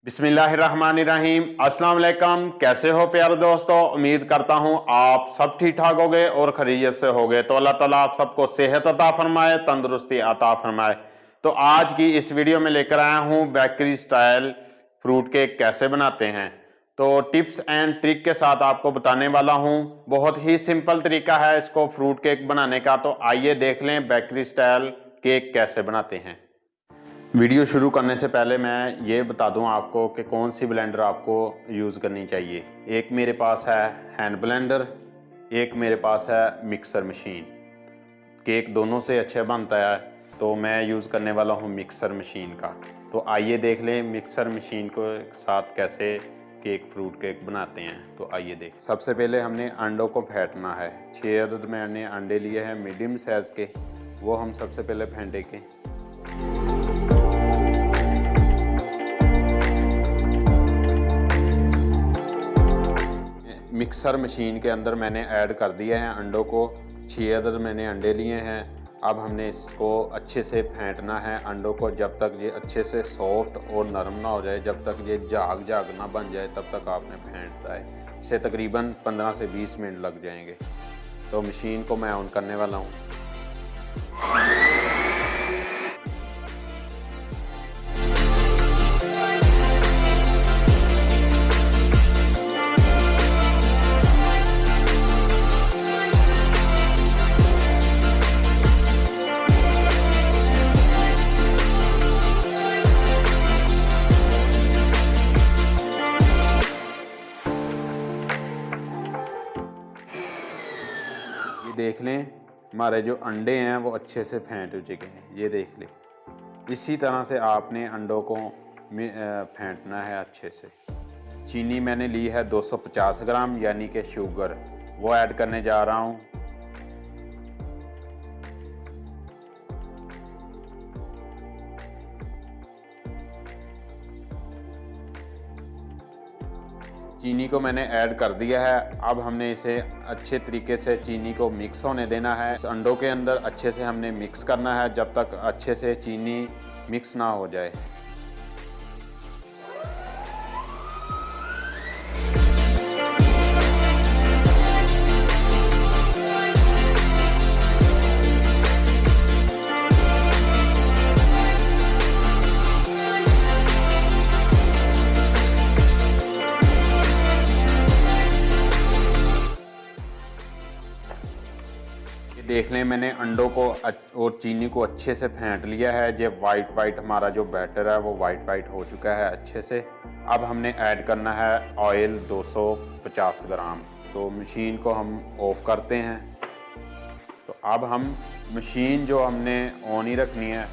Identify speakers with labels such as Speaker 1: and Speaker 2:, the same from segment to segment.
Speaker 1: बिस्मिल्लाहिर्रहमानिर्रहीम। अस्सलाम वालेकुम। कैसे हो प्यारे दोस्तों, उम्मीद करता हूं आप सब ठीक ठाक हो गए और खैरियत से हो गए। तो अल्लाह ताला आप सबको सेहत अता फरमाए, तंदुरुस्ती अता फरमाए। तो आज की इस वीडियो में लेकर आया हूं बेकरी स्टाइल फ्रूट केक कैसे बनाते हैं। तो टिप्स एंड ट्रिक के साथ आपको बताने वाला हूं। बहुत ही सिंपल तरीका है इसको फ्रूट केक बनाने का। तो आइए देख लें बेकरी स्टाइल केक कैसे बनाते हैं। वीडियो शुरू करने से पहले मैं ये बता दूं आपको कि कौन सी ब्लेंडर आपको यूज़ करनी चाहिए। एक मेरे पास है हैंड ब्लेंडर, एक मेरे पास है मिक्सर मशीन। केक दोनों से अच्छा बनता है तो मैं यूज़ करने वाला हूँ मिक्सर मशीन का। तो आइए देख लें मिक्सर मशीन को साथ कैसे केक फ्रूट केक बनाते हैं। तो आइए देख। सबसे पहले हमने अंडों को फेंटना है। 6 अदद मैंने अंडे लिए हैं मीडियम साइज़ के, वो हम सबसे पहले फेंटेंगे। मिक्सर मशीन के अंदर मैंने ऐड कर दिया है अंडों को। 6 अदद मैंने अंडे लिए हैं। अब हमने इसको अच्छे से फेंटना है अंडों को, जब तक ये अच्छे से सॉफ्ट और नरम ना हो जाए, जब तक ये झाग झाग ना बन जाए तब तक आपने फेंटना है। इसे तकरीबन 15 से 20 मिनट लग जाएंगे। तो मशीन को मैं ऑन करने वाला हूँ। देख लें हमारे जो अंडे हैं वो अच्छे से फेंट चुके हैं, ये देख लें। इसी तरह से आपने अंडों को फेंटना है अच्छे से। चीनी मैंने ली है 250 ग्राम यानी कि शुगर, वो ऐड करने जा रहा हूँ। चीनी को मैंने ऐड कर दिया है। अब हमने इसे अच्छे तरीके से चीनी को मिक्स होने देना है। इस अंडों के अंदर अच्छे से हमने मिक्स करना है जब तक अच्छे से चीनी मिक्स ना हो जाए। देख लें मैंने अंडों को और चीनी को अच्छे से फेंट लिया है। ये वाइट हमारा जो बैटर है वो वाइट हो चुका है अच्छे से। अब हमने ऐड करना है ऑयल 250 ग्राम। तो मशीन को हम ऑफ करते हैं। तो अब हम मशीन जो हमने ऑन ही रखनी है,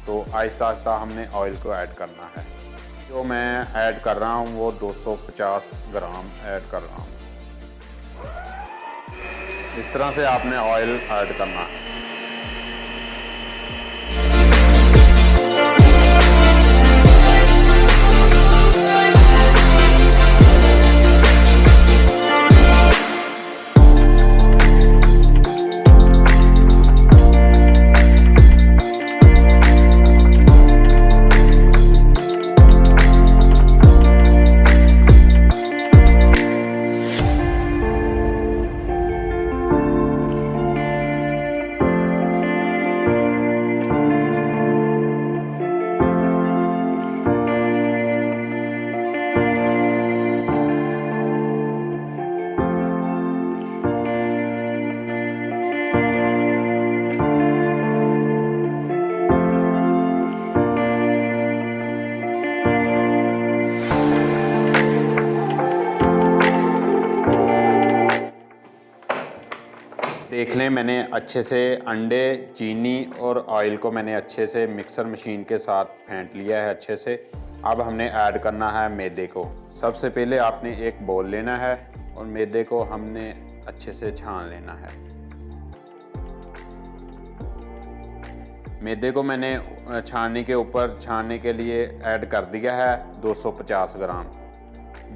Speaker 1: तो आहिस्ता आहिस्ता हमने ऑयल को ऐड करना है। जो मैं ऐड कर रहा हूँ वो 250 ग्राम ऐड कर रहा हूँ। इस तरह से आपने ऑयल ऐड करना है। देख लें मैंने अच्छे से अंडे, चीनी और ऑयल को मैंने अच्छे से मिक्सर मशीन के साथ फेंट लिया है अच्छे से। अब हमने ऐड करना है मैदे को। सबसे पहले आपने एक बोल लेना है और मैदे को हमने अच्छे से छान लेना है। मैदे को मैंने छानने के ऊपर छानने के लिए ऐड कर दिया है 250 ग्राम।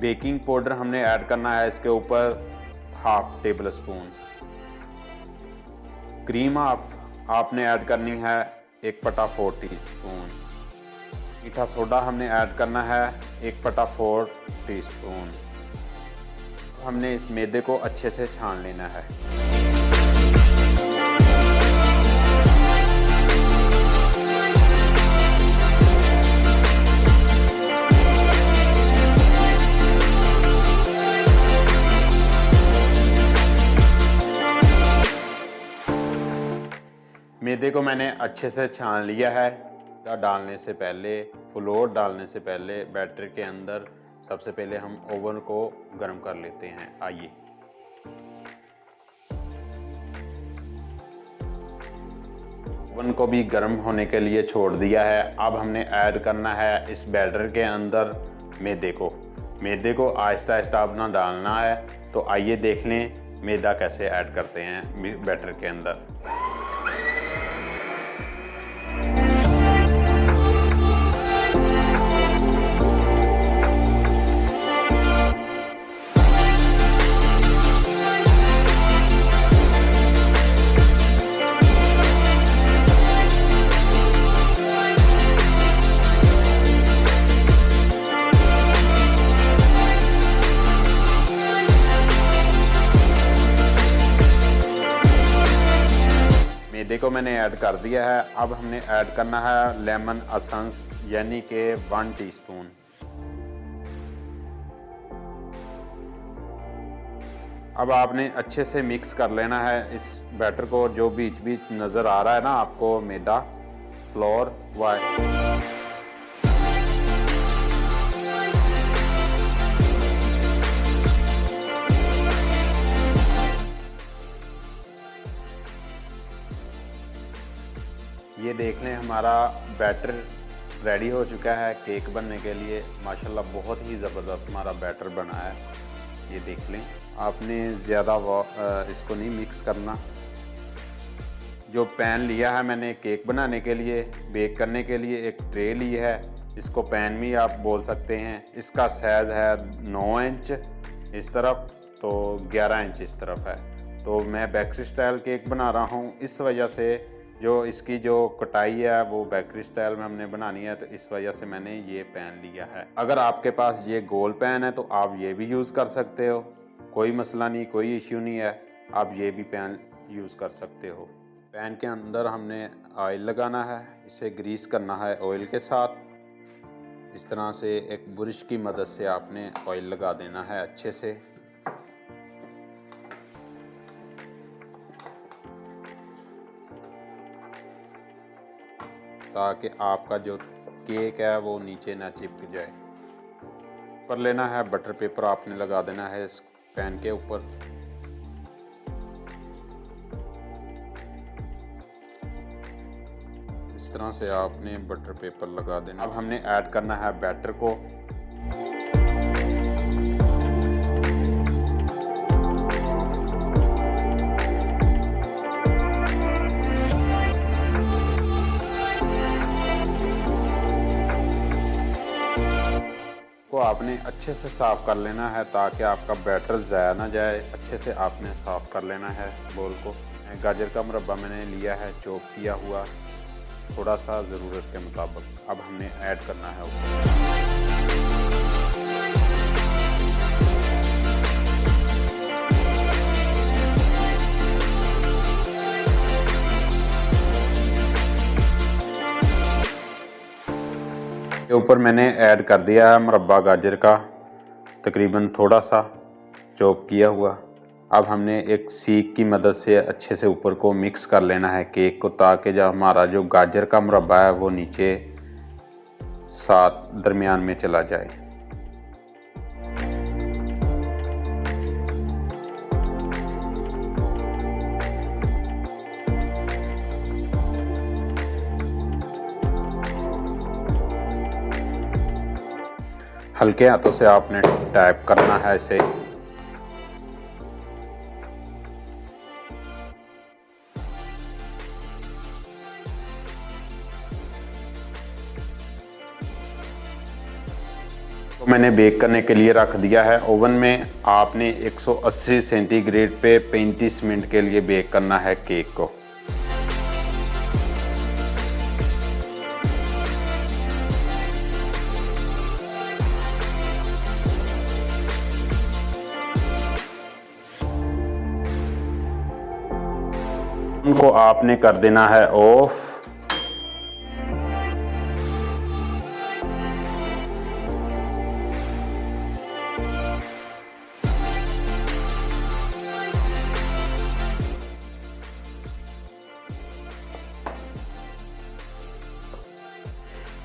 Speaker 1: बेकिंग पाउडर हमने ऐड करना है इसके ऊपर 1/2 टेबल स्पून। क्रीम आपने ऐड करनी है 1/4 टीस्पून। मीठा सोडा हमने ऐड करना है 1/4 टीस्पून। हमने इस मैदे को अच्छे से छान लेना है। मैदे को मैंने अच्छे से छान लिया है। डालने से पहले, फ्लोर डालने से पहले बैटर के अंदर सबसे पहले हम ओवन को गर्म कर लेते हैं। आइए, ओवन को भी गर्म होने के लिए छोड़ दिया है। अब हमने ऐड करना है इस बैटर के अंदर मैदे को आहिस्ता आहिस्ता अपना डालना है। तो आइए देख लें मैदा कैसे ऐड करते हैं बैटर के अंदर। मैदे को मैंने ऐड कर दिया है। अब हमने ऐड करना है लेमन एसेंस यानी कि 1 टीस्पून। अब आपने अच्छे से मिक्स कर लेना है इस बैटर को। जो बीच बीच नज़र आ रहा है ना आपको मैदा, फ्लोर वाइट, ये देख लें हमारा बैटर रेडी हो चुका है केक बनने के लिए। माशाल्लाह बहुत ही ज़बरदस्त हमारा बैटर बना है। ये देख लें, आपने ज़्यादा इसको नहीं मिक्स करना। जो पैन लिया है मैंने केक बनाने के लिए, बेक करने के लिए एक ट्रे ली है। इसको पैन भी आप बोल सकते हैं। इसका साइज़ है 9 इंच इस तरफ, तो 11 इंच इस तरफ है। तो मैं बेकरी स्टाइल केक बना रहा हूँ, इस वजह से जो इसकी जो कटाई है वो बेकरी स्टाइल में हमने बनानी है, तो इस वजह से मैंने ये पैन लिया है। अगर आपके पास ये गोल पैन है तो आप ये भी यूज़ कर सकते हो, कोई मसला नहीं, कोई इश्यू नहीं है। आप ये भी पैन यूज़ कर सकते हो। पैन के अंदर हमने ऑयल लगाना है, इसे ग्रीस करना है ऑयल के साथ। इस तरह से एक ब्रश की मदद से आपने ऑयल लगा देना है अच्छे से। ताकि आपका जो केक है वो नीचे ना चिपक जाए। ऊपर लेना है बटर पेपर, आपने लगा देना है इस पैन के ऊपर। इस तरह से आपने बटर पेपर लगा देना। अब हमने ऐड करना है बैटर को। आपने अच्छे से साफ़ कर लेना है ताकि आपका बैटर ज़ाया ना जाए। अच्छे से आपने साफ़ कर लेना है बोल को। गाजर का मुरब्बा मैंने लिया है चॉप किया हुआ, थोड़ा सा ज़रूरत के मुताबिक। अब हमने ऐड करना है ऊपर। के ऊपर मैंने ऐड कर दिया है मुरब्बा गाजर का, तकरीबन थोड़ा सा चॉप किया हुआ। अब हमने एक सीख की मदद से अच्छे से ऊपर को मिक्स कर लेना है केक को, ताकि जब हमारा जो गाजर का मुरब्बा है वो नीचे साथ दरमियान में चला जाए। हल्के हाथों से आपने टैप करना है इसे। तो मैंने बेक करने के लिए रख दिया है ओवन में। आपने 180 सेंटीग्रेड पे 35 मिनट के लिए बेक करना है केक को। इनको आपने कर देना है ऑफ।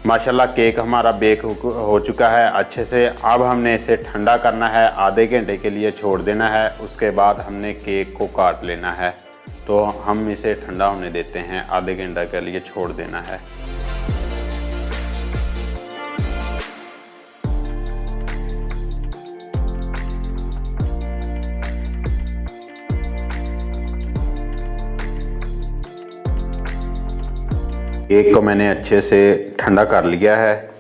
Speaker 1: माशाल्लाह केक हमारा बेक हो चुका है अच्छे से। अब हमने इसे ठंडा करना है, आधे घंटे के लिए छोड़ देना है। उसके बाद हमने केक को काट लेना है। तो हम इसे ठंडा होने देते हैं, आधे घंटे के लिए छोड़ देना है। केक को मैंने अच्छे से ठंडा कर लिया है।